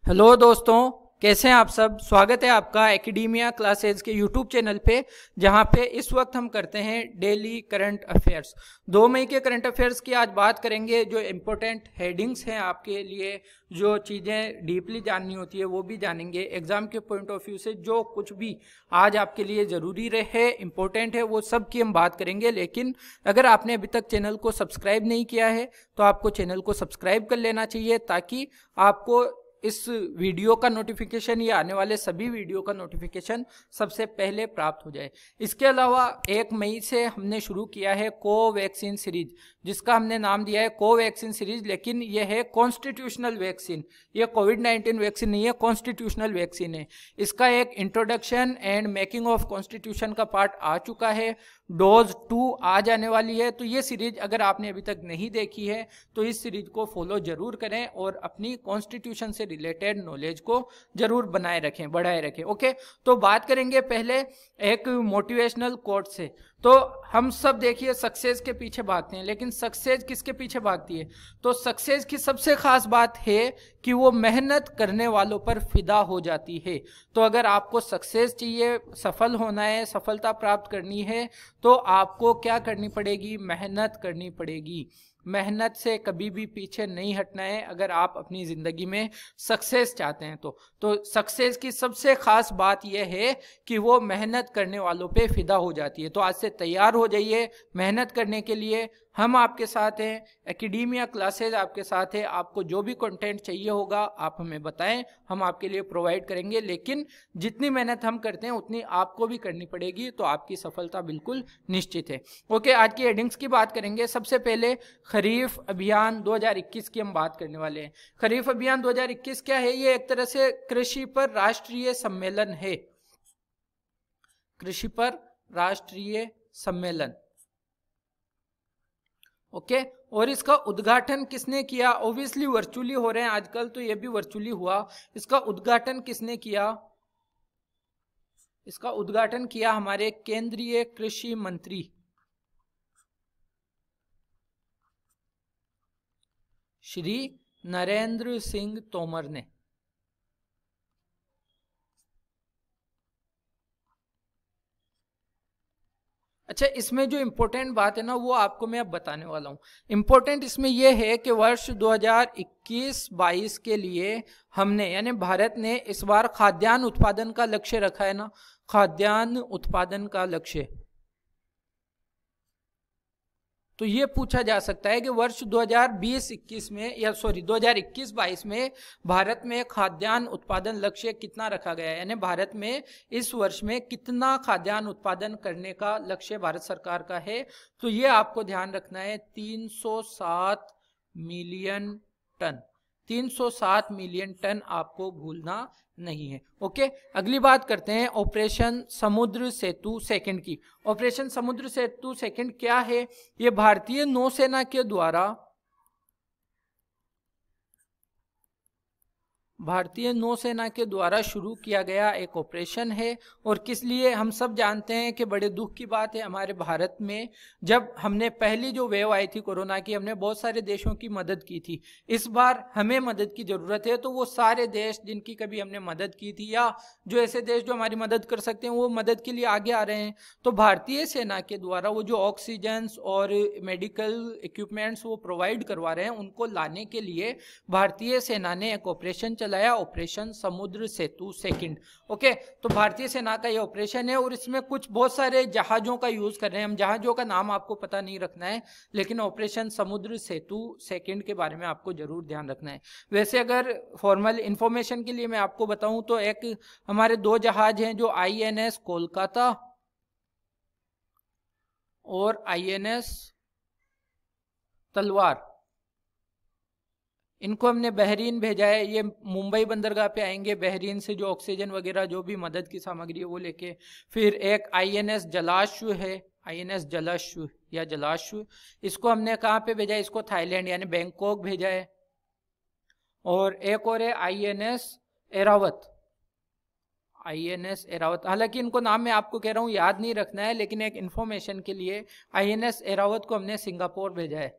Hello दोस्तों, कैसे हैं आप सब। स्वागत है आपका एकेडमिया क्लासेज के यूट्यूब चैनल पे, जहां पे इस वक्त हम करते हैं डेली करंट अफेयर्स। 2 मई के करंट अफेयर्स की आज बात करेंगे। जो इम्पोर्टेंट हेडिंग्स हैं आपके लिए, जो चीज़ें डीपली जाननी होती है वो भी जानेंगे। एग्जाम के पॉइंट ऑफ व्यू से जो कुछ भी आज आपके लिए ज़रूरी रहे, इम्पोर्टेंट है, वो सब की हम बात करेंगे। लेकिन अगर आपने अभी तक चैनल को सब्सक्राइब नहीं किया है तो आपको चैनल को सब्सक्राइब कर लेना चाहिए, ताकि आपको इस वीडियो का नोटिफिकेशन या आने वाले सभी वीडियो का नोटिफिकेशन सबसे पहले प्राप्त हो जाए। इसके अलावा 1 मई से हमने शुरू किया है कोवैक्सीन सीरीज, जिसका हमने नाम दिया है कोवैक्सीन सीरीज। लेकिन यह है कॉन्स्टिट्यूशनल वैक्सीन, यह कोविड-19 वैक्सीन नहीं है, कॉन्स्टिट्यूशनल वैक्सीन है। इसका एक introduction and making of constitution का पार्ट आ चुका है, डोज 2 आ जाने वाली है। तो ये सीरीज अगर आपने अभी तक नहीं देखी है तो इस सीरीज को फॉलो जरूर करें और अपनी कॉन्स्टिट्यूशन से रिलेटेड नॉलेज को जरूर बनाए रखें, बढ़ाए रखें। ओके, तो बात करेंगे पहले एक मोटिवेशनल कोट से। तो हम सब देखिए सक्सेस के पीछे भागते हैं, लेकिन सक्सेस किसके पीछे भागती है? तो सक्सेस की सबसे खास बात है कि वो मेहनत करने वालों पर फिदा हो जाती है। तो अगर आपको सक्सेस चाहिए, सफल होना है, सफलता प्राप्त करनी है, तो आपको क्या करनी पड़ेगी? मेहनत करनी पड़ेगी। मेहनत से कभी भी पीछे नहीं हटना है अगर आप अपनी ज़िंदगी में सक्सेस चाहते हैं। तो सक्सेस की सबसे खास बात यह है कि वो मेहनत करने वालों पे फिदा हो जाती है। तो आज से तैयार हो जाइए मेहनत करने के लिए। हम आपके साथ हैं, एकेडमिया क्लासेज आपके साथ है। आपको जो भी कंटेंट चाहिए होगा आप हमें बताएं, हम आपके लिए प्रोवाइड करेंगे। लेकिन जितनी मेहनत हम करते हैं उतनी आपको भी करनी पड़ेगी, तो आपकी सफलता बिल्कुल निश्चित है। ओके, आज की हेडिंग्स की बात करेंगे। सबसे पहले खरीफ अभियान 2021 की हम बात करने वाले हैं। खरीफ अभियान 2021 क्या है? ये एक तरह से कृषि पर राष्ट्रीय सम्मेलन है। कृषि पर राष्ट्रीय सम्मेलन, ओके। और इसका उद्घाटन किसने किया? ऑब्वियसली वर्चुअली हो रहे हैं आजकल, तो ये भी वर्चुअली हुआ। इसका उद्घाटन किसने किया? इसका उद्घाटन किया हमारे केंद्रीय कृषि मंत्री श्री नरेंद्र सिंह तोमर ने। अच्छा, इसमें जो इम्पोर्टेंट बात है ना, वो आपको मैं अब बताने वाला हूँ। इम्पोर्टेंट इसमें यह है कि वर्ष 2021-22 के लिए हमने, यानी भारत ने इस बार खाद्यान्न उत्पादन का लक्ष्य रखा है ना, खाद्यान्न उत्पादन का लक्ष्य। तो ये पूछा जा सकता है कि वर्ष 2020-21 में, या सॉरी 2021-22 में भारत में खाद्यान्न उत्पादन लक्ष्य कितना रखा गया है, यानी भारत में इस वर्ष में कितना खाद्यान्न उत्पादन करने का लक्ष्य भारत सरकार का है। तो ये आपको ध्यान रखना है, 307 मिलियन टन। 307 मिलियन टन आपको भूलना नहीं है। ओके, अगली बात करते हैं ऑपरेशन समुद्र सेतु सेकंड की। ऑपरेशन समुद्र सेतु सेकंड क्या है? ये भारतीय नौसेना के द्वारा, भारतीय नौसेना के द्वारा शुरू किया गया एक ऑपरेशन है। और किस लिए? हम सब जानते हैं कि बड़े दुख की बात है हमारे भारत में, जब हमने पहली जो वेव आई थी कोरोना की, हमने बहुत सारे देशों की मदद की थी। इस बार हमें मदद की ज़रूरत है, तो वो सारे देश जिनकी कभी हमने मदद की थी, या जो ऐसे देश जो हमारी मदद कर सकते हैं, वो मदद के लिए आगे आ रहे हैं। तो भारतीय सेना के द्वारा वो जो ऑक्सीजन और मेडिकल इक्विपमेंट्स वो प्रोवाइड करवा रहे हैं, उनको लाने के लिए भारतीय सेना ने एक ऑपरेशन चलाया, ऑपरेशन समुद्र सेतु सेकंड। ओके, तो भारतीय सेना का ये ऑपरेशन है और इसमें कुछ बहुत सारे जहाजों का यूज कर रहे हैं। हम जहाजों का नाम आपको पता नहीं रखना है, लेकिन ऑपरेशन समुद्र सेतु सेकंड के बारे में आपको जरूर ध्यान रखना है। वैसे अगर फॉर्मल इंफॉर्मेशन के लिए मैं आपको बताऊं तो एक हमारे 2 जहाज हैं, जो INS कोलकाता और INS तलवार, इनको हमने बहरीन भेजा है। ये मुंबई बंदरगाह पे आएंगे, बहरीन से जो ऑक्सीजन वगैरह जो भी मदद की सामग्री है वो लेके। फिर एक INS जलाश्व है, INS जलाश्व या जलाश्व, इसको हमने कहाँ पे भेजा है? इसको थाईलैंड यानी बैंकॉक भेजा है। और एक और है INS एरावत, INS एरावत। हालांकि इनको नाम मैं आपको कह रहा हूँ याद नहीं रखना है, लेकिन एक इन्फॉर्मेशन के लिए INS एरावत को हमने सिंगापुर भेजा है।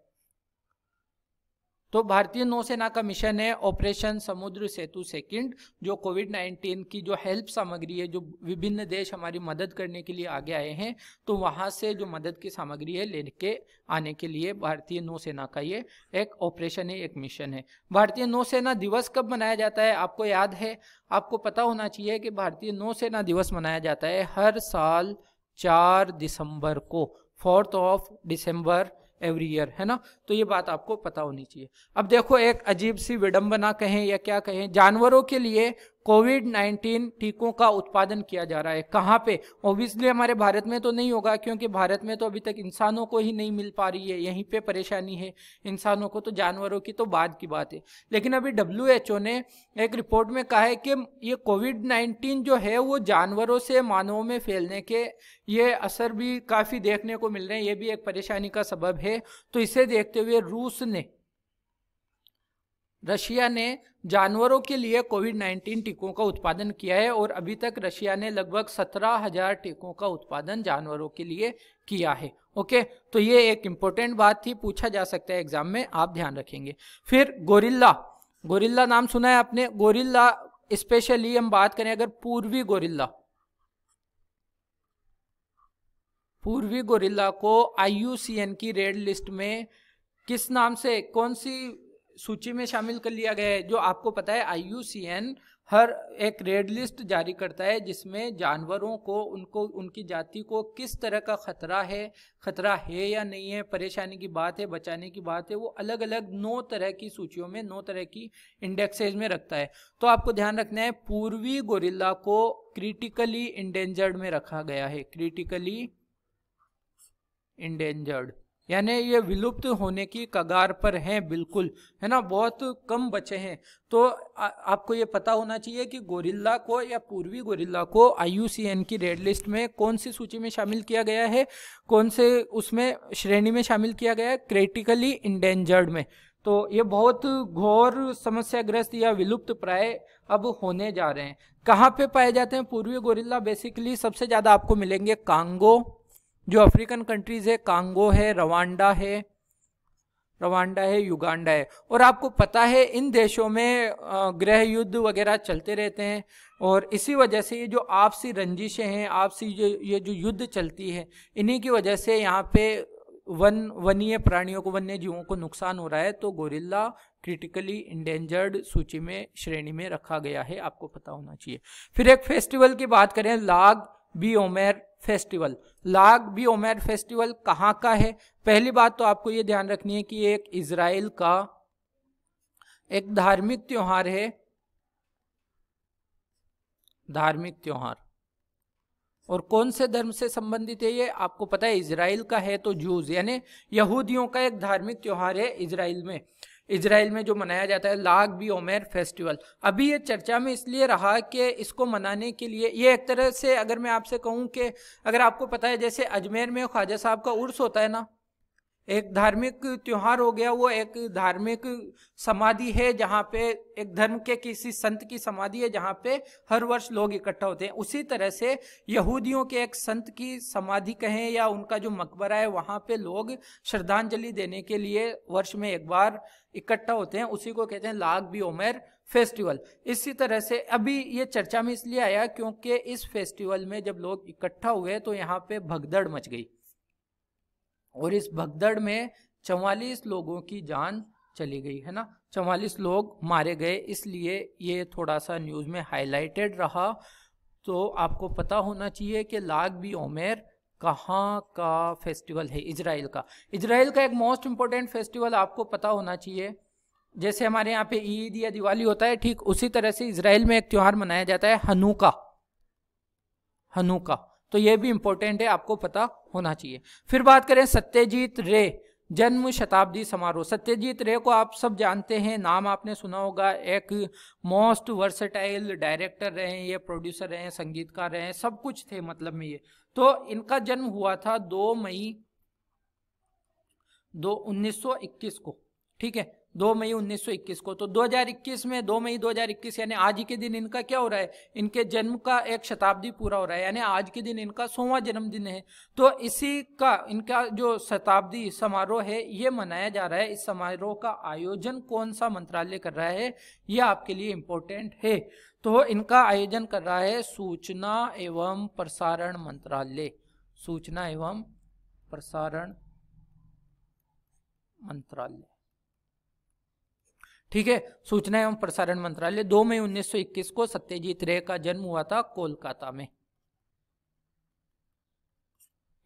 तो भारतीय नौसेना का मिशन है ऑपरेशन समुद्र सेतु सेकंड, जो कोविड-19 की जो हेल्प सामग्री है, जो विभिन्न देश हमारी मदद करने के लिए आगे आए हैं, तो वहाँ से जो मदद की सामग्री है लेके आने के लिए भारतीय नौसेना का ये एक ऑपरेशन है, एक मिशन है। भारतीय नौसेना दिवस कब मनाया जाता है, आपको याद है, आपको पता होना चाहिए कि भारतीय नौसेना दिवस मनाया जाता है हर साल 4 दिसंबर को, 4 दिसंबर एवरी ईयर, है ना। तो ये बात आपको पता होनी चाहिए। अब देखो, एक अजीब सी विडंबना कहें या क्या कहें, जानवरों के लिए कोविड-19 टीकों का उत्पादन किया जा रहा है। कहाँ पे? ऑब्वियसली हमारे भारत में तो नहीं होगा, क्योंकि भारत में तो अभी तक इंसानों को ही नहीं मिल पा रही है, यहीं पे परेशानी है इंसानों को, तो जानवरों की तो बाद की बात है। लेकिन अभी WHO ने एक रिपोर्ट में कहा है कि ये कोविड-19 जो है वो जानवरों से मानवों में फैलने के ये असर भी काफ़ी देखने को मिल रहे हैं, ये भी एक परेशानी का सबब है। तो इसे देखते हुए रशिया ने जानवरों के लिए कोविड-19 टीकों का उत्पादन किया है, और अभी तक रशिया ने लगभग 17,000 टीकों का उत्पादन जानवरों के लिए किया है। ओके, तो ये एक इम्पोर्टेंट बात थी, पूछा जा सकता है एग्जाम में, आप ध्यान रखेंगे। फिर गोरिल्ला नाम सुना है आपने? गोरिल्ला स्पेशली हम बात करें अगर पूर्वी गोरिल्ला को IUCN की रेड लिस्ट में किस नाम से, कौन सी सूची में शामिल कर लिया गया है? जो आपको पता है IUCN हर एक रेड लिस्ट जारी करता है जिसमें जानवरों को, उनकी जाति को किस तरह का खतरा है या नहीं है, परेशानी की बात है, बचाने की बात है, वो अलग अलग 9 तरह की सूचियों में, 9 तरह की इंडेक्सेज में रखता है। तो आपको ध्यान रखना है, पूर्वी गोरिल्ला को क्रिटिकली इंडेंजर्ड में रखा गया है, क्रिटिकली इंडेंजर्ड, यानी ये विलुप्त होने की कगार पर हैं, बिल्कुल, है ना, बहुत कम बचे हैं। तो आपको ये पता होना चाहिए कि गोरिल्ला को या पूर्वी गोरिल्ला को IUCN की रेड लिस्ट में कौन सी सूची में शामिल किया गया है, कौन से उसमें श्रेणी में शामिल किया गया है, क्रिटिकली इंडेंजर्ड में। तो ये बहुत घोर समस्याग्रस्त या विलुप्त प्राय अब होने जा रहे हैं। कहाँ पे पाए जाते हैं पूर्वी गोरिल्ला? बेसिकली सबसे ज़्यादा आपको मिलेंगे कांगो, जो अफ्रीकन कंट्रीज है, कांगो है, रवांडा है, युगांडा है। और आपको पता है इन देशों में गृह युद्ध वगैरह चलते रहते हैं, और इसी वजह से ये जो आपसी रंजिशें हैं, आपसी ये जो युद्ध चलती है, इन्हीं की वजह से यहाँ पे वन्य प्राणियों को, वन्य जीवों को नुकसान हो रहा है। तो गोरिल्ला क्रिटिकली इंडेंजर्ड सूची में, श्रेणी में रखा गया है, आपको पता होना चाहिए। फिर एक फेस्टिवल की बात करें, लाग बी ओमेर फेस्टिवल। लाग बी ओमेर फेस्टिवल कहाँ का है? पहली बात तो आपको ये ध्यान रखनी है कि ये एक इजराइल का एक धार्मिक त्योहार है, धार्मिक त्योहार। और कौन से धर्म से संबंधित है ये आपको पता है, इजराइल का है, तो जूज यानी यहूदियों का एक धार्मिक त्योहार है इजराइल में जो मनाया जाता है, लाग बी ओमेर फेस्टिवल। अभी ये चर्चा में इसलिए रहा कि इसको मनाने के लिए, ये एक तरह से अगर मैं आपसे कहूँ कि अगर आपको पता है जैसे अजमेर में ख्वाजा साहब का उर्स होता है ना, एक धार्मिक त्योहार हो गया, वो एक धार्मिक समाधि है जहाँ पे एक धर्म के किसी संत की समाधि है जहाँ पे हर वर्ष लोग इकट्ठा होते हैं। उसी तरह से यहूदियों के एक संत की समाधि कहें या उनका जो मकबरा है, वहाँ पे लोग श्रद्धांजलि देने के लिए वर्ष में एक बार इकट्ठा होते हैं, उसी को कहते हैं लाग बी ओमेर फेस्टिवल। इसी तरह से अभी ये चर्चा में इसलिए आया क्योंकि इस फेस्टिवल में जब लोग इकट्ठा हुए तो यहाँ पे भगदड़ मच गई, और इस भगदड़ में 44 लोगों की जान चली गई, है ना, 44 लोग मारे गए। इसलिए ये थोड़ा सा न्यूज़ में हाईलाइटेड रहा। तो आपको पता होना चाहिए कि लाग बी ओमेर कहाँ का फेस्टिवल है? इजराइल का एक मोस्ट इम्पोर्टेंट फेस्टिवल आपको पता होना चाहिए। जैसे हमारे यहाँ पे ईद या दिवाली होता है, ठीक उसी तरह से इजराइल में एक त्यौहार मनाया जाता है, हनुका। तो ये भी इंपॉर्टेंट है, आपको पता होना चाहिए। फिर बात करें सत्यजीत रे जन्म शताब्दी समारोह। सत्यजीत रे को आप सब जानते हैं, नाम आपने सुना होगा, एक मोस्ट वर्सेटाइल डायरेक्टर रहे हैं, ये प्रोड्यूसर रहे हैं, संगीतकार रहे हैं, सब कुछ थे मतलब में ये। तो इनका जन्म हुआ था 2 मई 1921 को, ठीक है, 2 मई 1921 को। तो 2021 में 2 मई 2021 यानी आज ही के दिन इनका क्या हो रहा है, इनके जन्म का 1 शताब्दी पूरा हो रहा है, यानी आज के दिन इनका 100वां जन्मदिन है। तो इसी का इनका जो शताब्दी समारोह है ये मनाया जा रहा है। इस समारोह का आयोजन कौन सा मंत्रालय कर रहा है, ये आपके लिए इंपॉर्टेंट है। तो इनका आयोजन कर रहा है सूचना एवं प्रसारण मंत्रालय, सूचना एवं प्रसारण मंत्रालय, ठीक है, सूचना एवं प्रसारण मंत्रालय। 2 मई 1921 को सत्यजीत रे का जन्म हुआ था कोलकाता में।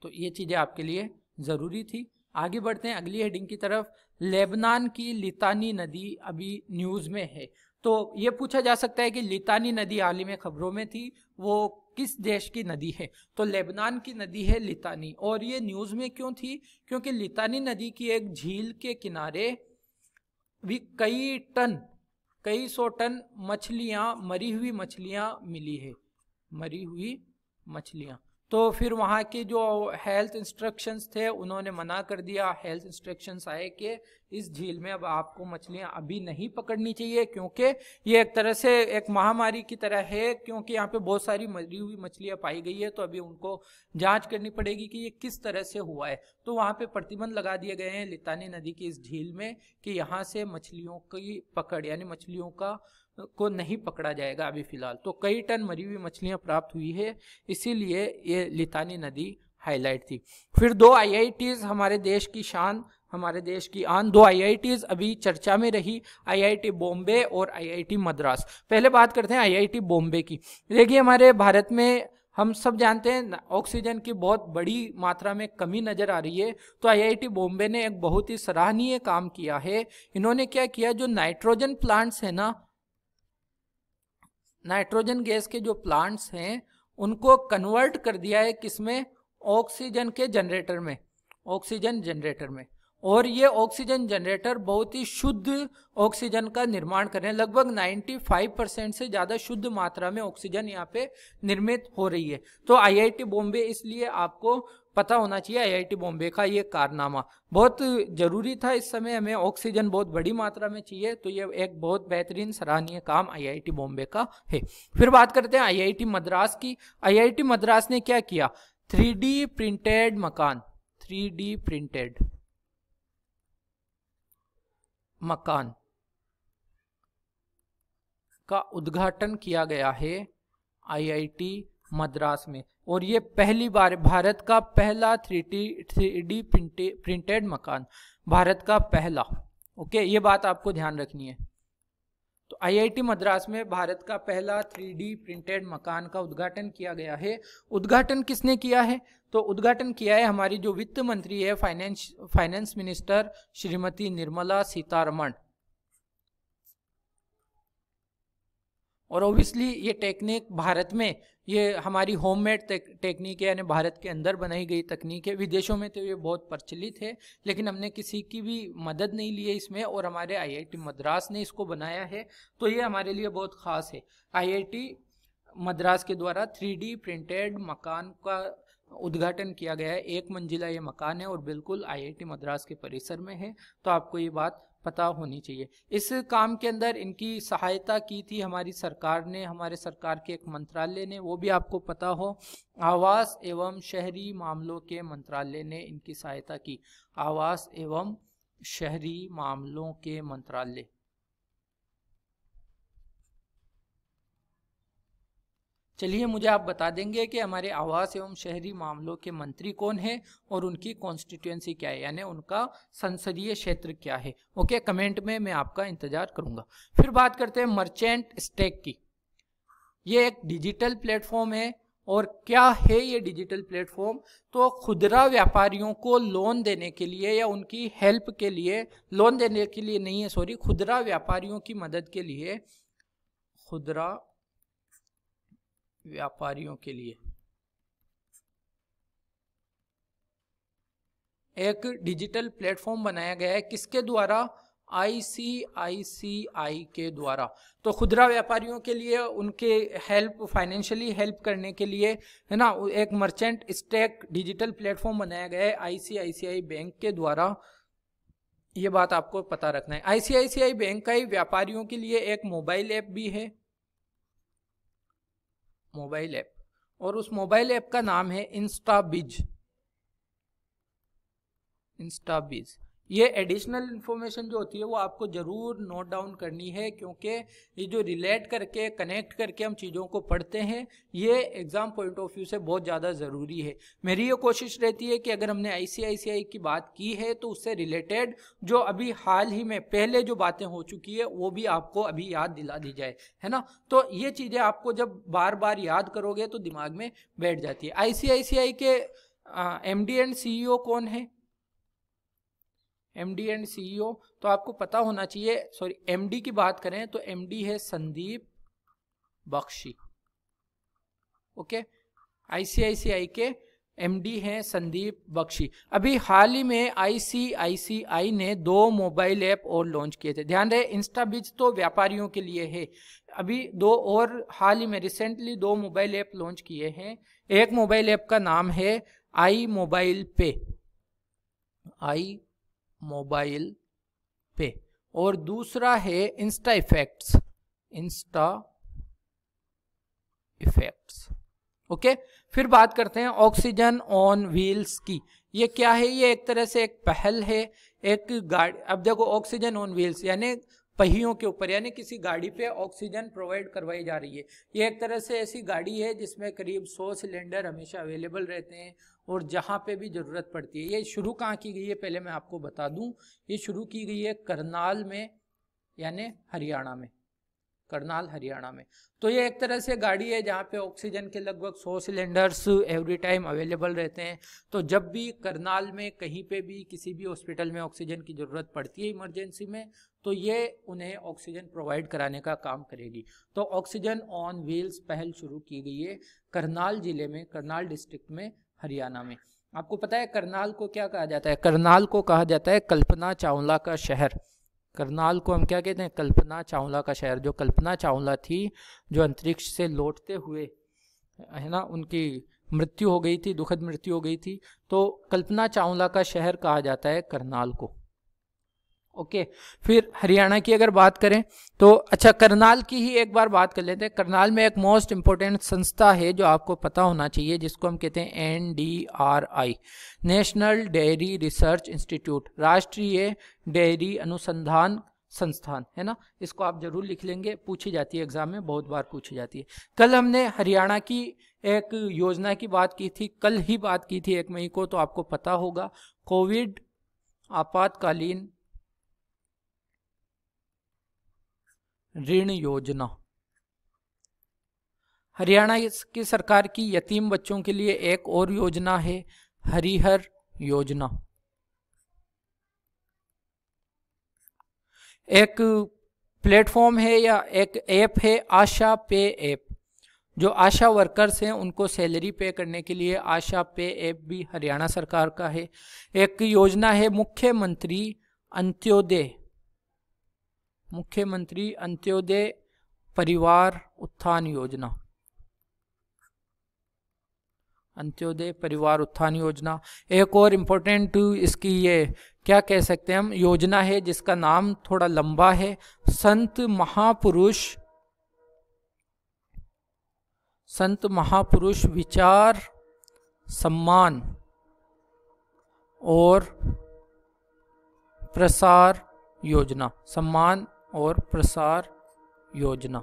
तो ये चीजें आपके लिए जरूरी थी। आगे बढ़ते हैं अगली हेडिंग की तरफ। लेबनान की लितानी नदी अभी न्यूज में है। तो ये पूछा जा सकता है कि लितानी नदी हाल ही में खबरों में थी, वो किस देश की नदी है? तो लेबनान की नदी है लितानी। और ये न्यूज में क्यों थी? क्योंकि लितानी नदी की एक झील के किनारे भी कई सौ टन मछलियां, मरी हुई मछलियां मिली है, मरी हुई मछलियां। तो फिर वहाँ के जो हेल्थ इंस्ट्रक्शंस थे उन्होंने मना कर दिया। हेल्थ इंस्ट्रक्शंस आए कि इस झील में अब आपको मछलियाँ अभी नहीं पकड़नी चाहिए, क्योंकि ये एक तरह से एक महामारी की तरह है, क्योंकि यहाँ पे बहुत सारी मरी हुई मछलियाँ पाई गई है। तो अभी उनको जांच करनी पड़ेगी कि ये किस तरह से हुआ है। तो वहाँ पे प्रतिबंध लगा दिए गए हैं लितानी नदी की इस झील में कि यहाँ से मछलियों की पकड़ यानी मछलियों को नहीं पकड़ा जाएगा अभी फिलहाल। तो कई टन मरी हुई मछलियां प्राप्त हुई है, इसीलिए ये लितानी नदी हाईलाइट थी। फिर 2 IITs हमारे देश की शान, हमारे देश की आन, 2 IITs अभी चर्चा में रही, IIT बॉम्बे और IIT मद्रास। पहले बात करते हैं IIT बॉम्बे की। देखिए हमारे भारत में हम सब जानते हैं ऑक्सीजन की बहुत बड़ी मात्रा में कमी नजर आ रही है। तो IIT बॉम्बे ने एक बहुत ही सराहनीय काम किया है। इन्होंने क्या किया, जो नाइट्रोजन प्लांट्स है ना, नाइट्रोजन गैस के जो प्लांट्स हैं उनको कन्वर्ट कर दिया है किसमें, ऑक्सीजन के जनरेटर में, ऑक्सीजन जनरेटर में। और ये ऑक्सीजन जनरेटर बहुत ही शुद्ध ऑक्सीजन का निर्माण कर रहे हैं। लगभग 95% से ज़्यादा शुद्ध मात्रा में ऑक्सीजन यहाँ पे निर्मित हो रही है। तो IIT बॉम्बे, इसलिए आपको पता होना चाहिए IIT बॉम्बे का ये कारनामा बहुत जरूरी था। इस समय हमें ऑक्सीजन बहुत बड़ी मात्रा में चाहिए, तो ये एक बहुत बेहतरीन सराहनीय काम IIT बॉम्बे का है। फिर बात करते हैं IIT मद्रास की। IIT मद्रास ने क्या किया, 3D प्रिंटेड मकान, 3D प्रिंटेड मकान का उद्घाटन किया गया है IIT मद्रास में। और ये पहली बार भारत का पहला 3D प्रिंटेड मकान, भारत का पहला। ओके, ये बात आपको ध्यान रखनी है। तो IIT मद्रास में भारत का पहला 3D प्रिंटेड मकान का उद्घाटन किया गया है। उद्घाटन किसने किया है? तो उद्घाटन किया है हमारी जो वित्त मंत्री है, फाइनेंस मिनिस्टर श्रीमती निर्मला सीतारमण। और ऑब्वियसली ये टेक्निक भारत में, ये हमारी होममेड टेक्निक है, यानी भारत के अंदर बनाई गई तकनीक है। विदेशों में तो ये बहुत प्रचलित है, लेकिन हमने किसी की भी मदद नहीं ली है इसमें, और हमारे IIT मद्रास ने इसको बनाया है। तो ये हमारे लिए बहुत ख़ास है। IIT मद्रास के द्वारा 3D प्रिंटेड मकान का उद्घाटन किया गया है। 1 मंजिला ये मकान है और बिल्कुल IIT मद्रास के परिसर में है। तो आपको ये बात पता होनी चाहिए। इस काम के अंदर इनकी सहायता की थी हमारी सरकार ने, हमारे सरकार के एक मंत्रालय ने, वो भी आपको पता हो, आवास एवं शहरी मामलों के मंत्रालय ने इनकी सहायता की। आवास एवं शहरी मामलों के मंत्रालय। चलिए मुझे आप बता देंगे कि हमारे आवास एवं शहरी मामलों के मंत्री कौन है और उनकी कॉन्स्टिट्यूएंसी क्या है, यानी उनका संसदीय क्षेत्र क्या है। ओके, कमेंट में मैं आपका इंतजार करूंगा। फिर बात करते हैं मर्चेंट स्टैक की। ये एक डिजिटल प्लेटफॉर्म है। और क्या है ये डिजिटल प्लेटफॉर्म? तो खुदरा व्यापारियों को लोन देने के लिए या उनकी हेल्प के लिए, लोन देने के लिए नहीं है सॉरी, खुदरा व्यापारियों की मदद के लिए, खुदरा व्यापारियों के लिए एक डिजिटल प्लेटफॉर्म बनाया गया है। किसके द्वारा? ICICI के द्वारा। तो खुदरा व्यापारियों के लिए उनके हेल्प, फाइनेंशियली हेल्प करने के लिए, है ना, एक मर्चेंट स्टैक डिजिटल प्लेटफॉर्म बनाया गया है ICICI बैंक के द्वारा। ये बात आपको पता रखना है। आईसीआईसीआई बैंक का ही व्यापारियों के लिए एक मोबाइल ऐप भी है, मोबाइल ऐप, और उस मोबाइल ऐप का नाम है इंस्टाबिज। इंस्टाबिज। ये एडिशनल इन्फॉर्मेशन जो होती है वो आपको जरूर नोट डाउन करनी है, क्योंकि ये जो रिलेट करके कनेक्ट करके हम चीज़ों को पढ़ते हैं ये एग्जाम पॉइंट ऑफ व्यू से बहुत ज़्यादा ज़रूरी है। मेरी ये कोशिश रहती है कि अगर हमने आईसीआईसीआई की बात की है तो उससे रिलेटेड जो अभी हाल ही में पहले जो बातें हो चुकी है वो भी आपको अभी याद दिला दी जाए, है ना। तो ये चीज़ें आपको जब बार बार याद करोगे तो दिमाग में बैठ जाती है। आईसीआईसीआई के एमडी एंड सीईओ कौन है? एमडी एंड सीईओ तो आपको पता होना चाहिए। सॉरी, एमडी की बात करें तो एमडी है संदीप बख्शी। ओके, आईसीआईसीआई के एमडी हैं संदीप बख्शी। अभी हाल ही में आईसीआईसीआई ने 2 मोबाइल ऐप और लॉन्च किए थे। ध्यान रहे, इंस्टाबिज तो व्यापारियों के लिए है, अभी 2 और हाल ही में रिसेंटली 2 मोबाइल ऐप लॉन्च किए हैं। एक मोबाइल ऐप का नाम है आई मोबाइल पे, आई मोबाइल पे, और दूसरा है Insta effects, Insta effects. Okay, फिर बात करते हैं ऑक्सीजन ऑन व्हील्स की। ये क्या है? ये एक तरह से एक पहल है, एक गाड़ी। अब देखो, ऑक्सीजन ऑन व्हील्स यानी पहियों के ऊपर, यानी किसी गाड़ी पे ऑक्सीजन प्रोवाइड करवाई जा रही है। ये एक तरह से ऐसी गाड़ी है जिसमें करीब 100 सिलेंडर हमेशा अवेलेबल रहते हैं और जहाँ पे भी ज़रूरत पड़ती है। ये शुरू कहाँ की गई है पहले मैं आपको बता दूं। ये शुरू की गई है करनाल में, यानी हरियाणा में, करनाल हरियाणा में। तो ये एक तरह से गाड़ी है जहाँ पे ऑक्सीजन के लगभग 100 सिलेंडर्स एवरी टाइम अवेलेबल रहते हैं। तो जब भी करनाल में कहीं पे भी किसी भी हॉस्पिटल में ऑक्सीजन की ज़रूरत पड़ती है इमरजेंसी में, तो ये उन्हें ऑक्सीजन प्रोवाइड कराने का काम करेगी। तो ऑक्सीजन ऑन व्हील्स पहल शुरू की गई है करनाल जिले में, करनाल डिस्ट्रिक्ट में, हरियाणा में। आपको पता है करनाल को क्या कहा जाता है? करनाल को कहा जाता है कल्पना चावला का शहर। करनाल को हम क्या कहते हैं? कल्पना चावला का शहर। जो कल्पना चावला थी, जो अंतरिक्ष से लौटते हुए, है ना, उनकी मृत्यु हो गई थी, दुखद मृत्यु हो गई थी, तो कल्पना चावला का शहर कहा जाता है करनाल को। ओके, फिर हरियाणा की अगर बात करें तो अच्छा, करनाल की ही एक बार बात कर लेते हैं। करनाल में एक मोस्ट इम्पोर्टेंट संस्था है जो आपको पता होना चाहिए, जिसको हम कहते हैं NDRI, national dairy research institute, राष्ट्रीय डेयरी अनुसंधान संस्थान, है ना। इसको आप जरूर लिख लेंगे, पूछी जाती है एग्जाम में, बहुत बार पूछी जाती है। कल हमने हरियाणा की एक योजना की बात की थी, कल ही बात की थी 1 मई को, तो आपको पता होगा कोविड आपातकालीन ऋण योजना। हरियाणा की सरकार की यतीम बच्चों के लिए एक और योजना है, हरिहर योजना। एक प्लेटफॉर्म है या एक ऐप है आशा पे ऐप, जो आशा वर्कर्स हैं उनको सैलरी पे करने के लिए आशा पे ऐप भी हरियाणा सरकार का है। एक योजना है मुख्यमंत्री अंत्योदय, मुख्यमंत्री अंत्योदय परिवार उत्थान योजना, अंत्योदय परिवार उत्थान योजना। एक और इम्पोर्टेंट इसकी ये क्या कह सकते हैं हम, योजना है जिसका नाम थोड़ा लंबा है, संत महापुरुष विचार सम्मान और प्रसार योजना, सम्मान और प्रसार योजना।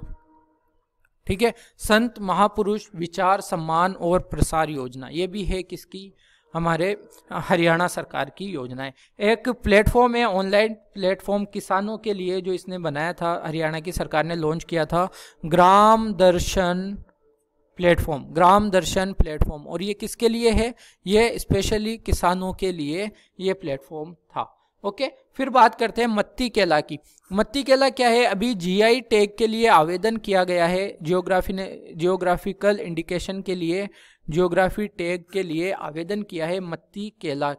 ठीक है, संत महापुरुष विचार सम्मान और प्रसार योजना, ये भी है किसकी? हमारे हरियाणा सरकार की योजना है। एक प्लेटफॉर्म है, ऑनलाइन प्लेटफॉर्म किसानों के लिए, जो इसने बनाया था, हरियाणा की सरकार ने लॉन्च किया था, ग्राम दर्शन प्लेटफॉर्म, ग्राम दर्शन प्लेटफॉर्म। और ये किसके लिए है? ये स्पेशली किसानों के लिए ये प्लेटफॉर्म था। ओके, फिर बात करते हैं मत्ती केला की। मत्ती केला क्या है? अभी GI टैग के लिए आवेदन किया गया है, जियोग्राफिकल इंडिकेशन के लिए, जियोग्राफी टैग के लिए आवेदन किया है मत्ती केला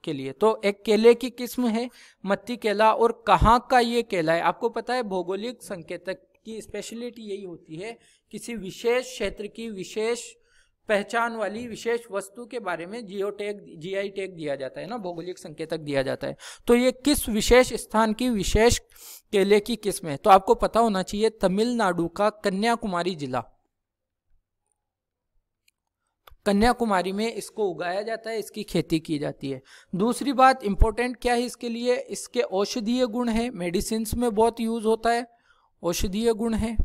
के लिए। तो एक केले की किस्म है मत्ती केला। और कहाँ का ये केला है? आपको पता है भौगोलिक संकेतक की स्पेशलिटी यही होती है, किसी विशेष क्षेत्र की विशेष पहचान वाली विशेष वस्तु के बारे में जियो टैग, जीआई टैग दिया जाता है ना, भौगोलिक संकेतक दिया जाता है। तो ये किस विशेष स्थान की विशेष केले की किस्म है? तो आपको पता होना चाहिए तमिलनाडु का कन्याकुमारी जिला, कन्याकुमारी में इसको उगाया जाता है, इसकी खेती की जाती है। दूसरी बात इंपॉर्टेंट क्या है इसके लिए, इसके औषधीय गुण है, मेडिसिन में बहुत यूज होता है, औषधीय गुण है,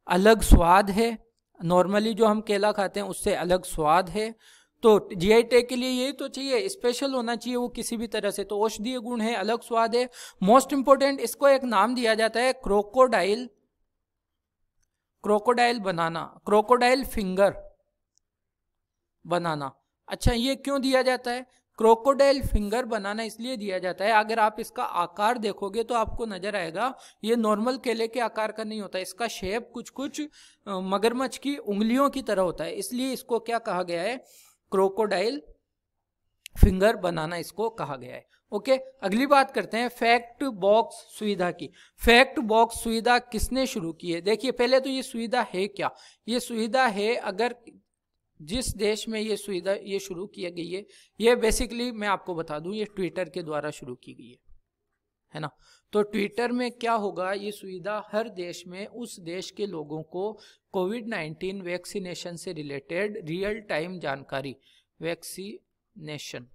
अलग स्वाद है, नॉर्मली जो हम केला खाते हैं उससे अलग स्वाद है। तो जीआई टैग के लिए यही तो चाहिए, स्पेशल होना चाहिए वो किसी भी तरह से। तो औषधीय गुण है, अलग स्वाद है, मोस्ट इंपोर्टेंट इसको एक नाम दिया जाता है क्रोकोडाइल, क्रोकोडाइल बनाना, क्रोकोडाइल फिंगर बनाना। अच्छा, ये क्यों दिया जाता है? क्रोकोडाइल फिंगर बनाना इसलिए दिया जाता है, अगर आप इसका आकार देखोगे तो आपको नजर आएगा ये नॉर्मल केले के आकार का नहीं होता, इसका शेप कुछ कुछ मगरमच्छ की उंगलियों की तरह होता है, इसलिए इसको क्या कहा गया है? क्रोकोडाइल फिंगर बनाना इसको कहा गया है। ओके, अगली बात करते हैं फैक्ट बॉक्स सुविधा की। फैक्ट बॉक्स सुविधा किसने शुरू की है? देखिए पहले तो ये सुविधा है क्या? ये सुविधा है, अगर जिस देश में ये सुविधा ये शुरू की गई है, ये बेसिकली मैं आपको बता दूं, ये ट्विटर के द्वारा शुरू की गई है ना। तो ट्विटर में क्या होगा, ये सुविधा हर देश में उस देश के लोगों को कोविड-19 वैक्सीनेशन से रिलेटेड रियल टाइम जानकारी, वैक्सीनेशन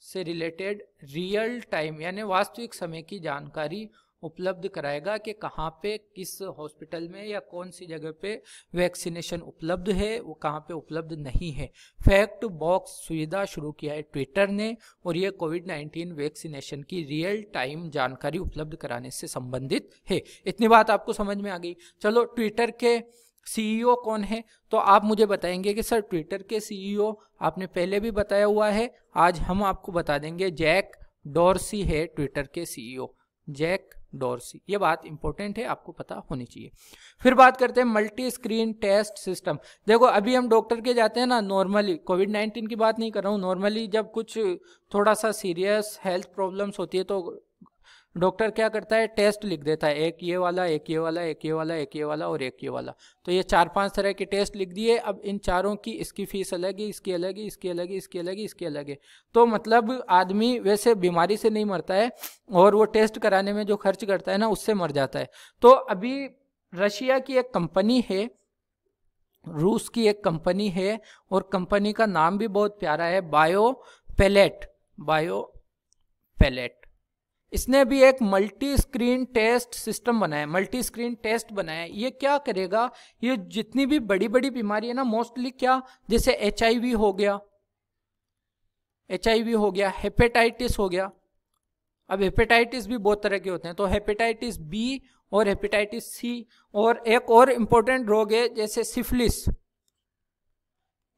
से रिलेटेड रियल टाइम यानी वास्तविक समय की जानकारी उपलब्ध कराएगा कि कहाँ पे किस हॉस्पिटल में या कौन सी जगह पे वैक्सीनेशन उपलब्ध है, वो कहाँ पे उपलब्ध नहीं है। फैक्ट बॉक्स सुविधा शुरू किया है ट्विटर ने, और ये कोविड-19 वैक्सीनेशन की रियल टाइम जानकारी उपलब्ध कराने से संबंधित है। इतनी बात आपको समझ में आ गई। चलो, ट्विटर के सीईओ कौन है? तो आप मुझे बताएंगे कि सर ट्विटर के सीईओ आपने पहले भी बताया हुआ है, आज हम आपको बता देंगे। जैक डॉर्सी है ट्विटर के सीईओ, जैक डॉर्सी। ये बात इंपॉर्टेंट है, आपको पता होनी चाहिए। फिर बात करते हैं मल्टी स्क्रीन टेस्ट सिस्टम। देखो अभी हम डॉक्टर के जाते हैं ना, नॉर्मली कोविड-19 की बात नहीं कर रहा हूँ, नॉर्मली जब कुछ थोड़ा सा सीरियस हेल्थ प्रॉब्लम्स होती है तो डॉक्टर क्या करता है? टेस्ट लिख देता है, एक ये वाला, एक ये वाला, एक ये वाला, एक ये वाला और एक ये वाला। तो ये 4-5 तरह के टेस्ट लिख दिए। अब इन चारों की इसकी फीस अलग है, इसकी अलग है, इसकी अलग है, इसकी अलग है, इसकी अलग है। तो मतलब आदमी वैसे बीमारी से नहीं मरता है, और वो टेस्ट कराने में जो खर्च करता है ना, उससे मर जाता है। तो अभी रशिया की एक कंपनी है, रूस की एक कंपनी है, और कंपनी का नाम भी बहुत प्यारा है, बायोपैलेट, बायोपैलेट। इसने भी एक मल्टी स्क्रीन टेस्ट सिस्टम बनाया, मल्टी स्क्रीन टेस्ट बनाया। ये क्या करेगा? ये जितनी भी बड़ी बड़ी बीमारी है ना, मोस्टली क्या, जैसे HIV हो गया, HIV हो गया, हेपेटाइटिस हो गया। अब हेपेटाइटिस भी बहुत तरह के होते हैं, तो हेपेटाइटिस B और हेपेटाइटिस C, और एक और इम्पोर्टेंट रोग है जैसे सिफिलिस।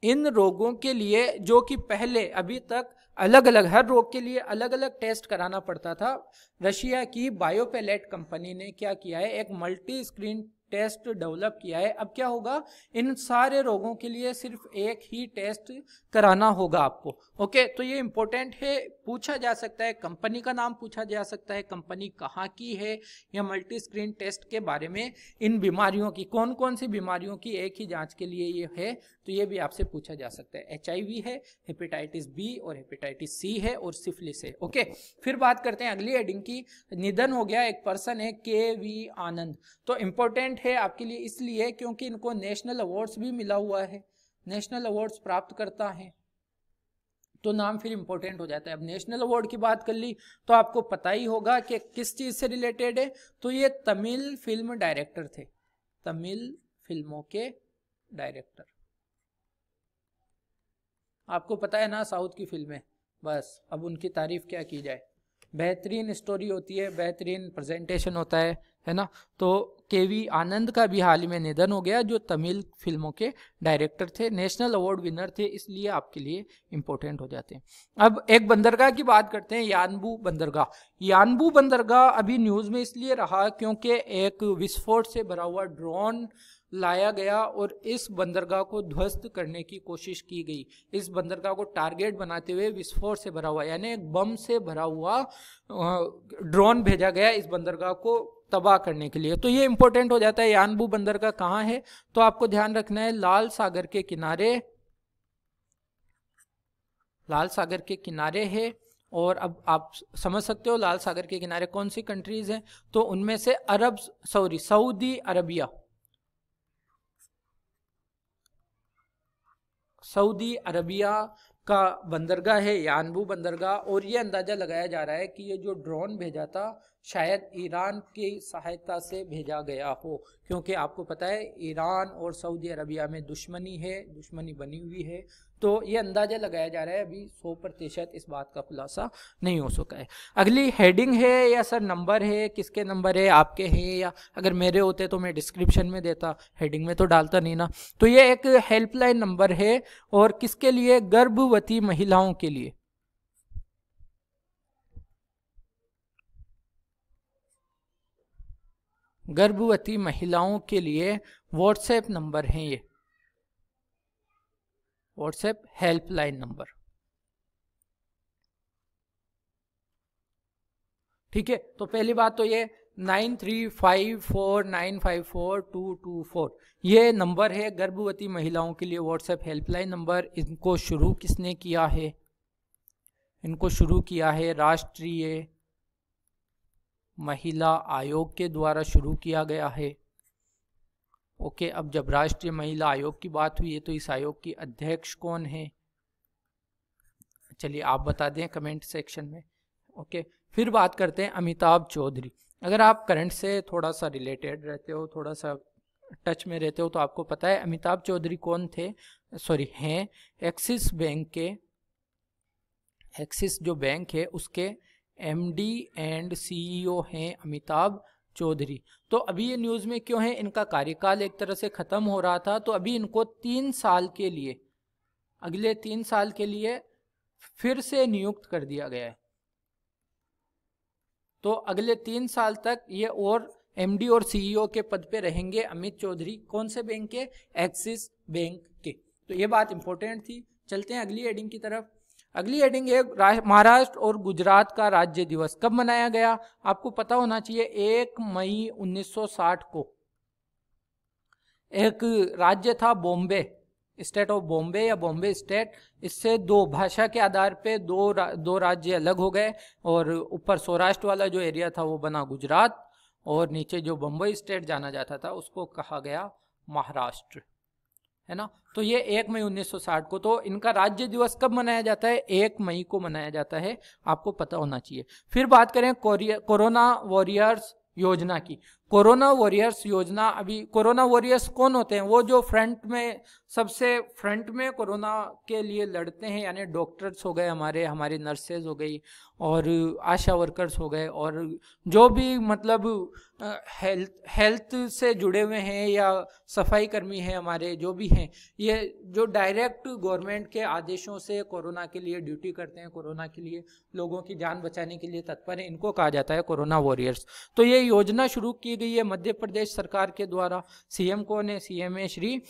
इन रोगों के लिए जो कि पहले अभी तक अलग अलग हर रोग के लिए अलग अलग टेस्ट कराना पड़ता था, रशिया की बायोपैलेट कंपनी ने क्या किया है? एक मल्टी स्क्रीन टेस्ट डेवलप किया है। अब क्या होगा? इन सारे रोगों के लिए सिर्फ एक ही टेस्ट कराना होगा आपको। ओके, तो ये इंपॉर्टेंट है, पूछा जा सकता है, कंपनी का नाम पूछा जा सकता है, कंपनी कहाँ की है, या मल्टी स्क्रीन टेस्ट के बारे में, इन बीमारियों की कौन कौन सी बीमारियों की एक ही जांच के लिए ये है, तो ये भी आपसे पूछा जा सकता है। HIV है, हेपेटाइटिस B और हेपेटाइटिस C है, और सिफिलिस है। ओके, फिर बात करते हैं अगली हेडिंग की। निधन हो गया एक पर्सन है, KV आनंद। तो इंपॉर्टेंट है आपके लिए इसलिए क्योंकि इनको नेशनल अवार्ड्स भी मिला हुआ है, नेशनल अवार्ड्स प्राप्त करता है, तो नाम फिर इंपॉर्टेंट हो जाता है। अब नेशनल अवार्ड की बात कर ली तो आपको पता ही होगा कि किस चीज से रिलेटेड है। तो ये तमिल फिल्म डायरेक्टर थे, तमिल फिल्मों के डायरेक्टर। आपको पता है ना साउथ की फिल्में, बस अब उनकी तारीफ क्या की जाए, बेहतरीन स्टोरी होती है, बेहतरीन प्रेजेंटेशन होता है ना। तो KV आनंद का भी हाल ही में निधन हो गया, जो तमिल फिल्मों के डायरेक्टर थे, नेशनल अवार्ड विनर थे, इसलिए आपके लिए इंपॉर्टेंट हो जाते हैं। अब एक बंदरगाह की बात करते हैं, यानबू बंदरगाह। यानबू बंदरगाह अभी न्यूज़ में इसलिए रहा क्योंकि एक विस्फोट से भरा हुआ ड्रोन लाया गया और इस बंदरगाह को ध्वस्त करने की कोशिश की गई। इस बंदरगाह को टारगेट बनाते हुए विस्फोट से भरा हुआ यानी एक बम से भरा हुआ ड्रोन भेजा गया इस बंदरगाह को तबाह करने के लिए। तो ये इंपॉर्टेंट हो जाता है। यानबू बंदरगाह कहाँ है? तो आपको ध्यान रखना है, लाल सागर के किनारे, लाल सागर के किनारे है। और अब आप समझ सकते हो लाल सागर के किनारे कौन सी कंट्रीज हैं, तो उनमें से सऊदी अरबिया, सऊदी अरबिया का बंदरगाह है यानबू बंदरगाह। और ये अंदाजा लगाया जा रहा है कि ये जो ड्रोन भेजा था शायद ईरान की सहायता से भेजा गया हो, क्योंकि आपको पता है ईरान और सऊदी अरबिया में दुश्मनी है, दुश्मनी बनी हुई है। तो ये अंदाजा लगाया जा रहा है, अभी 100% इस बात का खुलासा नहीं हो सका है। अगली हेडिंग है या सर नंबर है, किसके नंबर है, आपके हैं या अगर मेरे होते तो मैं डिस्क्रिप्शन में देता, हेडिंग में तो डालता नहीं ना। तो ये एक हेल्पलाइन नंबर है और किसके लिए, गर्भवती महिलाओं के लिए। गर्भवती महिलाओं के लिए व्हाट्सएप नंबर है ये, व्हाट्सएप हेल्पलाइन नंबर। ठीक है, तो पहली बात तो ये 9354954224 ये नंबर है गर्भवती महिलाओं के लिए व्हाट्सएप हेल्पलाइन नंबर। इनको शुरू किसने किया है, इनको शुरू किया है राष्ट्रीय महिला आयोग के द्वारा शुरू किया गया है। ओके, अब जब राष्ट्रीय महिला आयोग की बात हुई है तो इस आयोग की अध्यक्ष कौन है, चलिए आप बता दें कमेंट सेक्शन में। ओके, फिर बात करते हैं अमिताभ चौधरी। अगर आप करंट से थोड़ा सा रिलेटेड रहते हो, थोड़ा सा टच में रहते हो, तो आपको पता है अमिताभ चौधरी कौन थे, हैं एक्सिस बैंक के, एक्सिस जो बैंक है उसके एमडी एंड सीईओ हैं अमिताभ चौधरी। तो अभी ये न्यूज़ में क्यों है, इनका कार्यकाल एक तरह से ख़त्म हो रहा था, तो अभी इनको 3 साल के लिए, अगले 3 साल के लिए फिर से नियुक्त कर दिया गया है। तो अगले 3 साल तक ये और एमडी और सीईओ के पद पे रहेंगे अमित चौधरी। कौन से बैंक के, एक्सिस बैंक के। तो ये बात इंपॉर्टेंट थी। चलते हैं अगली हेडिंग की तरफ। अगली हेडिंग है महाराष्ट्र और गुजरात का राज्य दिवस कब मनाया गया। आपको पता होना चाहिए 1 मई 1960 को एक राज्य था बॉम्बे, स्टेट ऑफ बॉम्बे या बॉम्बे स्टेट। इससे 2 भाषा के आधार पे दो राज्य अलग हो गए और ऊपर सौराष्ट्र वाला जो एरिया था वो बना गुजरात और नीचे जो बम्बई स्टेट जाना जाता था उसको कहा गया महाराष्ट्र, है ना। तो ये 1 मई 1960 को, तो इनका राज्य दिवस कब मनाया जाता है, 1 मई को मनाया जाता है, आपको पता होना चाहिए। फिर बात करें कोरोना वॉरियर्स योजना की। कोरोना वॉरियर्स योजना, अभी कोरोना वॉरियर्स कौन होते हैं, वो जो फ्रंट में, सबसे फ्रंट में कोरोना के लिए लड़ते हैं, यानी डॉक्टर्स हो गए, हमारे नर्सेज हो गई और आशा वर्कर्स हो गए और जो भी मतलब हेल्थ से जुड़े हुए हैं या सफाई कर्मी हैं हमारे, जो भी हैं, ये जो डायरेक्ट गवर्नमेंट के आदेशों से कोरोना के लिए ड्यूटी करते हैं, कोरोना के लिए लोगों की जान बचाने के लिए तत्पर हैं, इनको कहा जाता है कोरोना वॉरियर्स। तो ये योजना शुरू की गई है मध्य प्रदेश सरकार के द्वारा। सीएम कौन है, सीएम है श्री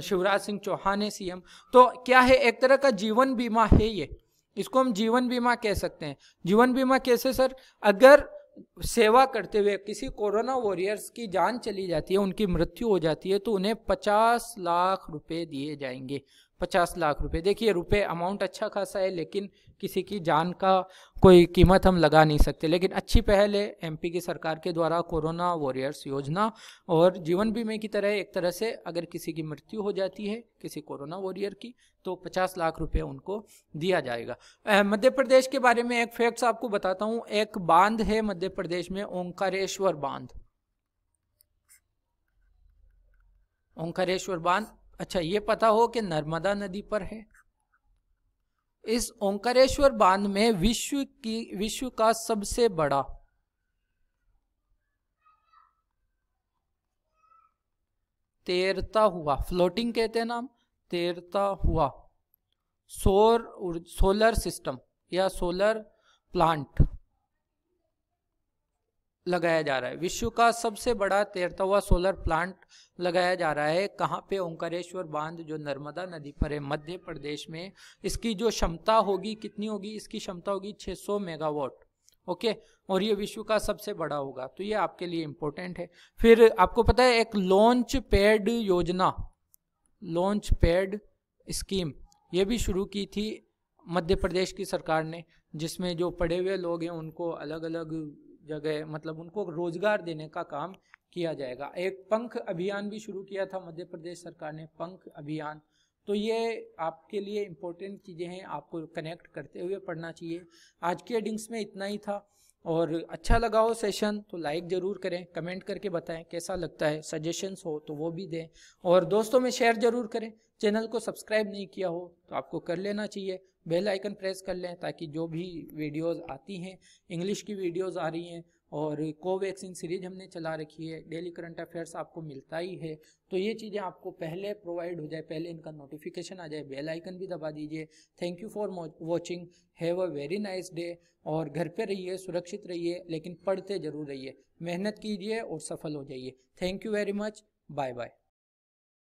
शिवराज सिंह चौहान है सीएम। तो क्या है, एक तरह का जीवन बीमा है ये, इसको हम जीवन बीमा कह सकते हैं। जीवन बीमा कैसे सर, अगर सेवा करते हुए किसी कोरोना वॉरियर्स की जान चली जाती है, उनकी मृत्यु हो जाती है, तो उन्हें 50 लाख रुपए दिए जाएंगे। 50 लाख रुपए, देखिए रुपए अमाउंट अच्छा खासा है, लेकिन किसी की जान का कोई कीमत हम लगा नहीं सकते। लेकिन अच्छी पहल है एमपी की सरकार के द्वारा कोरोना वॉरियर्स योजना। और जीवन बीमे की तरह एक तरह से अगर किसी की मृत्यु हो जाती है किसी कोरोना वॉरियर की, तो 50 लाख रुपए उनको दिया जाएगा। मध्य प्रदेश के बारे में एक फैक्ट्स आपको बताता हूँ। एक बांध है मध्य प्रदेश में, ओंकारेश्वर बांध। ओंकारेश्वर बांध, अच्छा ये पता हो कि नर्मदा नदी पर है। इस ओंकारेश्वर बांध में विश्व का सबसे बड़ा तैरता हुआ, फ्लोटिंग कहते हैं नाम, तैरता हुआ सोलर सिस्टम या सोलर प्लांट लगाया जा रहा है। विश्व का सबसे बड़ा तैरता हुआ सोलर प्लांट लगाया जा रहा है। कहाँ पे, ओंकारेश्वर बांध जो नर्मदा नदी पर है मध्य प्रदेश में। इसकी जो क्षमता होगी कितनी होगी, इसकी क्षमता होगी 600 मेगावाट। ओके, और ये विश्व का सबसे बड़ा होगा, तो ये आपके लिए इंपॉर्टेंट है। फिर आपको पता है एक लॉन्च पैड योजना, लॉन्च पैड स्कीम, ये भी शुरू की थी मध्य प्रदेश की सरकार ने, जिसमें जो पढ़े हुए लोग हैं उनको अलग अलग जगह मतलब उनको रोजगार देने का काम किया जाएगा। एक पंख अभियान भी शुरू किया था मध्य प्रदेश सरकार ने, पंख अभियान। तो ये आपके लिए इम्पोर्टेंट चीज़ें हैं, आपको कनेक्ट करते हुए पढ़ना चाहिए। आज के हेडिंग्स में इतना ही था, और अच्छा लगा हो सेशन तो लाइक ज़रूर करें, कमेंट करके बताएं कैसा लगता है, सजेशंस हो तो वो भी दें, और दोस्तों में शेयर ज़रूर करें। चैनल को सब्सक्राइब नहीं किया हो तो आपको कर लेना चाहिए, बेल आइकन प्रेस कर लें, ताकि जो भी वीडियोस आती हैं, इंग्लिश की वीडियोस आ रही हैं और कोवैक्सीन सीरीज हमने चला रखी है, डेली करंट अफेयर्स आपको मिलता ही है, तो ये चीज़ें आपको पहले प्रोवाइड हो जाए, पहले इनका नोटिफिकेशन आ जाए। बेल आइकन भी दबा दीजिए। Thank you for watching, have a very nice day. और घर पे रहिए, सुरक्षित रहिए, लेकिन पढ़ते जरूर रहिए, मेहनत कीजिए और सफल हो जाइए। Thank you very much, bye bye.